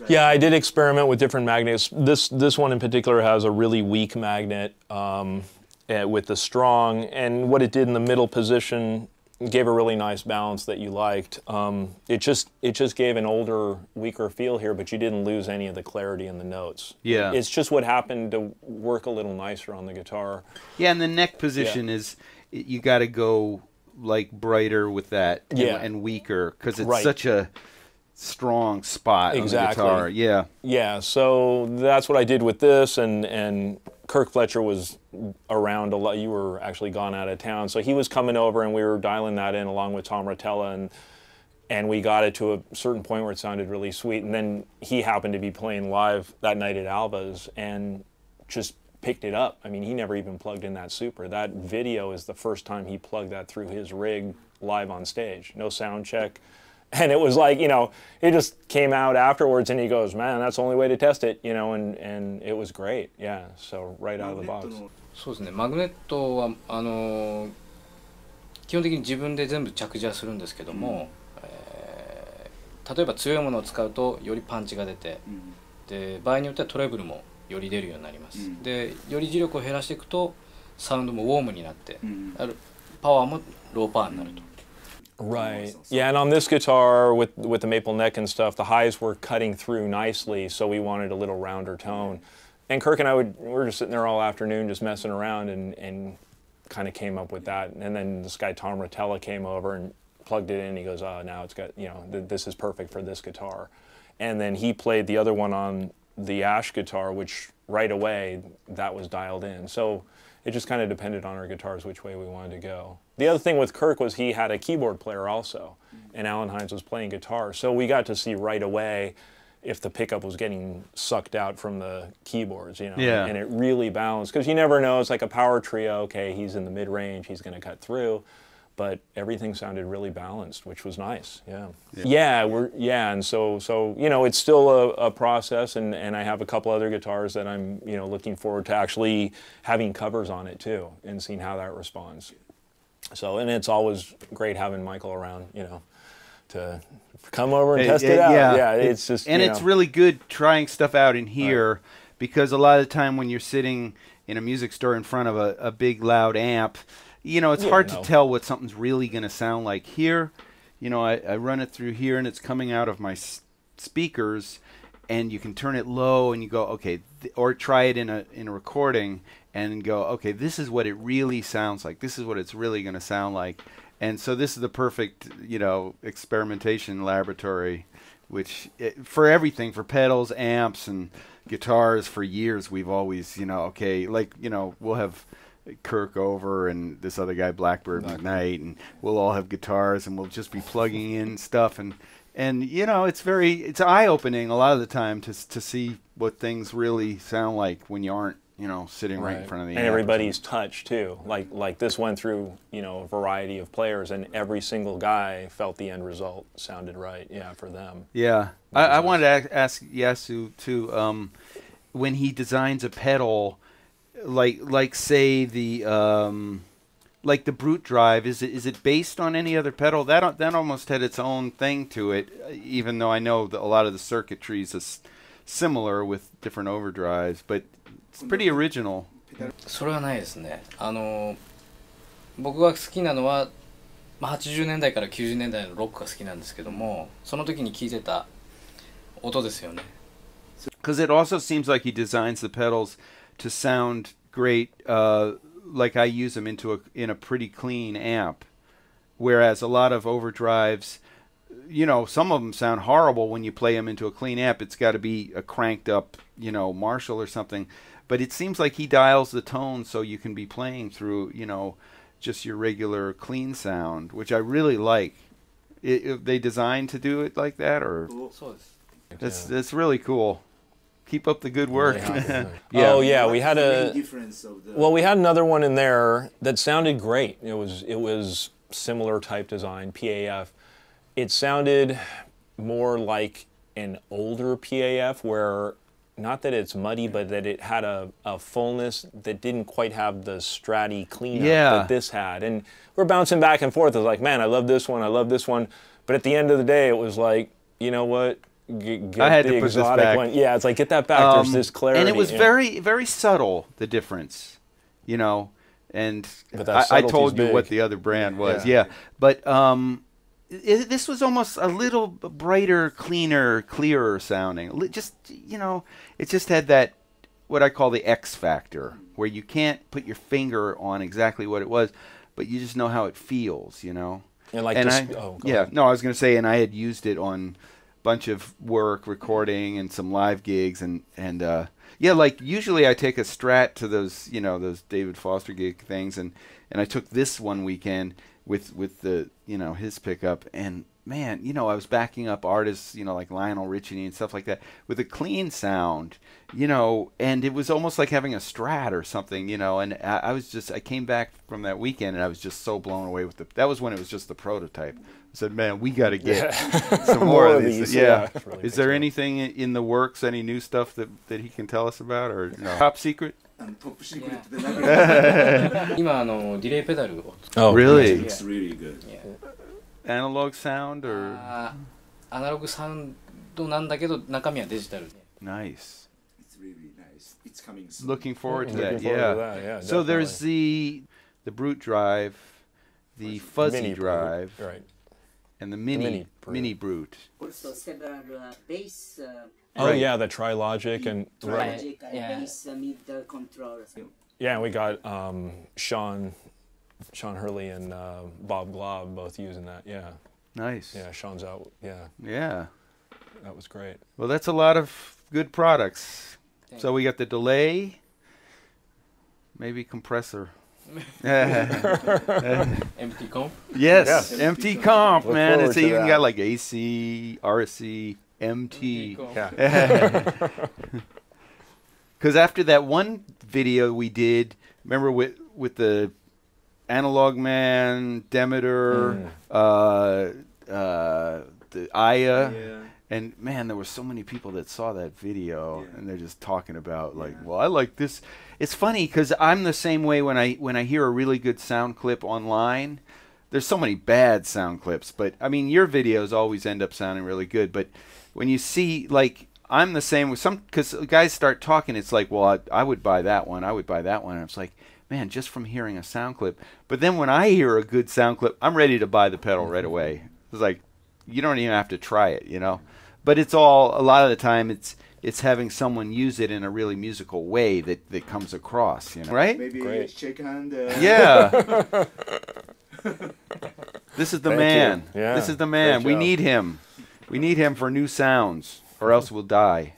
Yeah, I did experiment with different magnets. This one in particular has a really weak magnet with the strong, and what it did in the middle position gave a really nice balance that you liked. It just gave an older, weaker feel here, but you didn't lose any of the clarity in the notes. Yeah. It's just what happened to work a little nicer on the guitar. Yeah, and the neck position is, you got to go like brighter with that and weaker, because it's such a strong spot on the guitar. Yeah. Yeah, so that's what I did with this, and Kirk Fletcher was around a lot. You were actually gone out of town, so he was coming over, and we were dialing that in along with Tom Rotella, and we got it to a certain point where it sounded really sweet. And then he happened to be playing live that night at Alba's and just picked it up. I mean, he never even plugged in that super. That video is the first time he plugged that through his rig live on stage. No sound check. And it was like, it just came out afterwards, and he goes, man, that's the only way to test it, and it was great. Yeah, so right out of the box. そうですね、マグネットは基本的に自分で全部着地はするんですけども、例えば強いものを使うとよりパンチが出て、で場合によってはトレブルもより出るようになります。でより磁力を減らしていくとサウンドもウォームになって、パワーもローパワーになると。Right. Yeah, and on this guitar with the maple neck and stuff, the highs were cutting through nicely, so we wanted a little rounder tone. And Kirk and I we were just sitting there all afternoon just messing around and kind of came up with that. And then this guy Tom Rotella came over and plugged it in, and he goes, oh, now it's got, this is perfect for this guitar. And then he played the other one on the Ash guitar, which right away that was dialed in. So it just kind of depended on our guitars which way we wanted to go. The other thing with Kirk was he had a keyboard player also, and Alan Hines was playing guitar. So we got to see right away if the pickup was getting sucked out from the keyboards, Yeah. And it really balanced, because you never know. It's like a power trio. Okay, he's in the mid-range, he's going to cut through. But everything sounded really balanced, which was nice. Yeah. And so it's still a process, and I have a couple other guitars that I'm looking forward to actually having covers on it too, and seeing how that responds. So, and it's always great having Michael around, to come over and test it out. Yeah, it's just it's really good trying stuff out in here, because a lot of the time when you're sitting in a music store in front of a big loud amp, it's hard to tell what something's really going to sound like. Here, I run it through here, and it's coming out of my speakers, and you can turn it low, and you go, okay, or try it in a recording, and go, okay, this is what it really sounds like. This is what it's really going to sound like. And so this is the perfect, experimentation laboratory, which for everything, for pedals, amps, and guitars, for years we've always, we'll have Kirk over and this other guy Blackbird McKnight, and we'll all have guitars, and we'll just be plugging in stuff, and it's eye-opening a lot of the time to see what things really sound like when you aren't sitting right in front of the amp. And everybody's touch too, like this went through a variety of players, and every single guy felt the end result sounded right. For them. I wanted to ask Yasu too, when he designs a pedal, like say the like the Brute Drive, is it based on any other pedal? That almost had its own thing to it, even though I know that a lot of the circuitries is similar with different overdrives, but it's pretty original. それはないですね。僕が好きなのは、80年代から90年代のロックが好きなんですけども、その時に聴いてた音ですよね。Because it also seems like he designs the pedals to sound great, like I use them in a pretty clean amp, whereas a lot of overdrives, some of them sound horrible when you play them into a clean amp. It's got to be a cranked up, Marshall or something. But it seems like he dials the tone so you can be playing through, just your regular clean sound, which I really like. They designed to do it like that, or that's really cool. Keep up the good work. Oh yeah, we had we had another one in there that sounded great. It was similar type design, PAF. It sounded more like an older PAF, where not that it's muddy, but that it had a fullness that didn't quite have the stratty cleanup that this had. And we're bouncing back and forth. It was like, man, I love this one, I love this one. But at the end of the day, it was like, you know what? get I had the to put this Xotic back. one. Yeah, it's like get that back. There's this clarity, and it was very, very subtle, the difference, you know. And I told you what the other brand was, yeah. But this was almost a little brighter, clearer sounding. Just, you know, it just had that, what I call the X factor, where you can't put your finger on exactly what it was, but you just know how it feels, you know. And like, I was going to say, and I had used it on a bunch of work, recording, and some live gigs, and yeah, like usually I take a Strat to those, you know, those David Foster gig things, and I took this one weekend with the, you know, his pickup, and man, you know, I was backing up artists, you know, like Lionel Richie and stuff like that with a clean sound, you know, and it was almost like having a Strat or something, you know, and I came back from that weekend and I was just so blown away with that was when it was just the prototype. I said, man, we got to get some more of these. Yeah. Really is there anything in the works, any new stuff that he can tell us about, or no? Top secret? Top secret. Oh, really? It's really good. Yeah. Analog sound or? アナログサウンドなんだけど中身はデジタル。Nice. It's really nice. It's coming soon. Looking forward to Looking that. forward Yeah. to that, yeah, So there's definitely. the brute drive, the fuzzy Mini drive, brute, right? and the mini mini brute. Also several bass. Oh yeah, the Trilogic and Trilogic and bass mid controllers. yeah, and we got Sean Hurley and Bob Glob both using that. Yeah. Nice. Yeah, Sean's out. Yeah. Yeah. That was great. Well, that's a lot of good products. So we got the delay, maybe compressor. Empty comp? Yes, empty comp, Look man. forward It's to even that. got like AC, RC, MT. Yeah. Because after that one video we did, remember with the Analog Man, Demeter, the Aya, and man, there were so many people that saw that video, and they're just talking about like, well, I like this. It's funny because I'm the same way when I hear a really good sound clip online. There's so many bad sound clips, but I mean, your videos always end up sounding really good. But when you see, like, I'm the same with some, because guys start talking, it's like, well, I would buy that one, I would buy that one. And it's like, man, just from hearing a sound clip. But then when I hear a good sound clip, I'm ready to buy the pedal right away. It's like, you don't even have to try it, you know. But it's all, a lot of the time, it's having someone use it in a really musical way that comes across, you know, right? Maybe shake hand. Yeah. This is the Thank man. you. Yeah, this is the man. great We job. need him. We need him for new sounds, or else we'll die.